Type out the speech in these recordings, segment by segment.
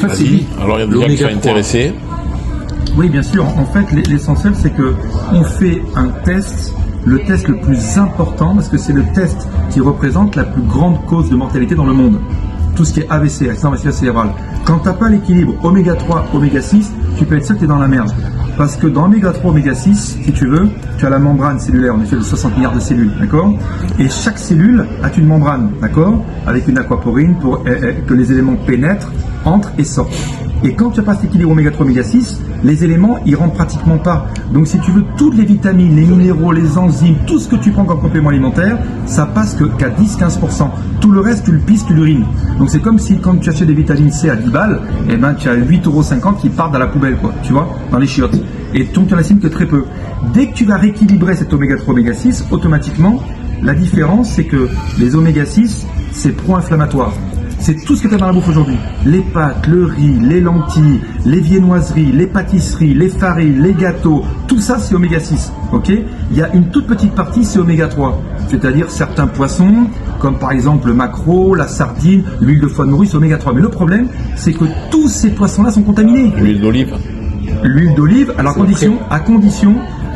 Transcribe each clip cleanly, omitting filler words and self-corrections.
Vas-y. Alors il y a des gens qui sont intéressés. Oui, bien sûr. En fait, l'essentiel, c'est que on fait un test, le test le plus important, parce que c'est le test qui représente la plus grande cause de mortalité dans le monde. Tout ce qui est AVC, accident vasculaire cérébral. Quand tu n'as pas l'équilibre oméga 3, oméga 6, tu peux être sûr que tu es dans la merde. Parce que dans oméga 3, oméga 6, si tu veux, tu as la membrane cellulaire, en effet, de 60 milliards de cellules, d'accord? Et chaque cellule a une membrane, d'accord? Avec une aquaporine pour que les éléments pénètrent, entrent et sortent. Et quand tu n'as pas cet équilibre oméga 3, oméga 6, les éléments, ils rentrent pratiquement pas. Donc si tu veux, toutes les vitamines, les minéraux, les enzymes, tout ce que tu prends comme complément alimentaire, ça passe qu'à 10-15%. Tout le reste, tu le pisses, tu l'urines. Donc c'est comme si quand tu achètes des vitamines C à 10 balles, eh ben, tu as 8,50 € qui partent à la poubelle, quoi, tu vois, dans les chiottes. Et donc tu en assumes que très peu. Dès que tu vas rééquilibrer cet oméga 3, oméga 6, automatiquement, la différence, c'est que les oméga 6, c'est pro-inflammatoire. C'est tout ce que tu as dans la bouffe aujourd'hui. Les pâtes, le riz, les lentilles, les viennoiseries, les pâtisseries, les farines, les gâteaux, tout ça c'est oméga 6. Ok ? Il y a une toute petite partie, c'est oméga 3. C'est-à-dire certains poissons, comme par exemple le maquereau, la sardine, l'huile de foie de morue, c'est oméga 3. Mais le problème, c'est que tous ces poissons-là sont contaminés. L'huile d'olive. L'huile d'olive, alors à condition,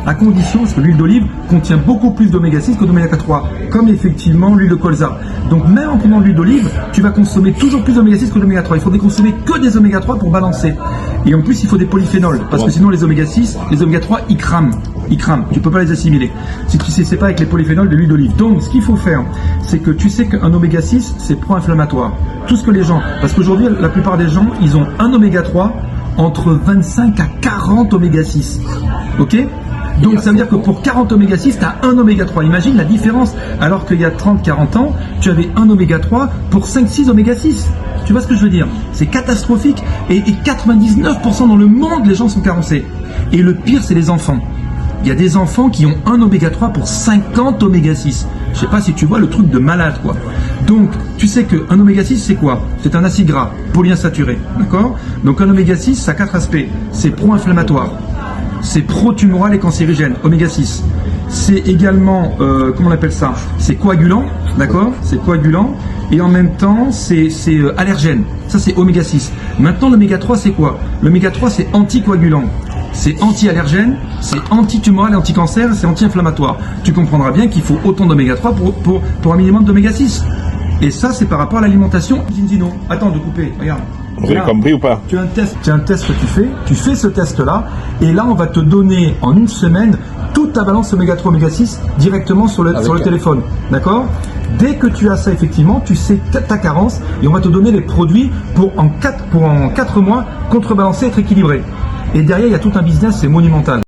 parce que l'huile d'olive contient beaucoup plus d'oméga 6 que d'oméga 3, comme effectivement l'huile de colza. Donc même en prenant l'huile d'olive, tu vas consommer toujours plus d'oméga 6 que d'oméga 3. Il faudrait consommer que des oméga 3 pour balancer. Et en plus, il faut des polyphénols, parce que sinon les oméga 6, les oméga 3, ils crament. Tu peux pas les assimiler. Si tu sais, c'est pas avec les polyphénols de l'huile d'olive. Donc, ce qu'il faut faire, c'est que tu sais qu'un oméga 6, c'est pro-inflammatoire. Tout ce que les gens, parce qu'aujourd'hui, la plupart des gens, ils ont un oméga 3 entre 25 à 40 oméga 6. Ok ? Donc ça veut dire que pour 40 oméga 6, tu as un oméga 3. Imagine la différence. Alors qu'il y a 30-40 ans, tu avais un oméga 3 pour 5-6 oméga 6. Tu vois ce que je veux dire? C'est catastrophique. Et 99% dans le monde, les gens sont carencés. Et le pire, c'est les enfants. Il y a des enfants qui ont un oméga 3 pour 50 oméga 6. Je sais pas si tu vois le truc de malade, quoi. Donc, tu sais qu'un oméga 6, c'est quoi? C'est un acide gras polyinsaturé, d'accord? Donc un oméga 6, ça a 4 aspects. C'est pro-inflammatoire. C'est pro-tumoral et cancérigène, oméga 6. C'est également, comment on appelle ça? C'est coagulant, d'accord? C'est coagulant. Et en même temps, c'est allergène. Ça, c'est oméga 6. Maintenant, l'oméga 3, c'est quoi? L'oméga 3, c'est anticoagulant. C'est anti-allergène, c'est anti-tumoral et anti-cancer, c'est anti-inflammatoire. Tu comprendras bien qu'il faut autant d'oméga 3 pour un minimum d'oméga 6. Et ça, c'est par rapport à l'alimentation. Zinzino, attends de couper, regarde. Vous avez compris ou pas? Tu as un test que tu fais ce test-là, et là, on va te donner en une semaine toute ta balance oméga 3, oméga 6 directement sur le téléphone. D'accord? Dès que tu as ça, effectivement, tu sais ta carence, et on va te donner les produits pour en 4 mois contrebalancer, être équilibré. Et derrière, il y a tout un business, c'est monumental.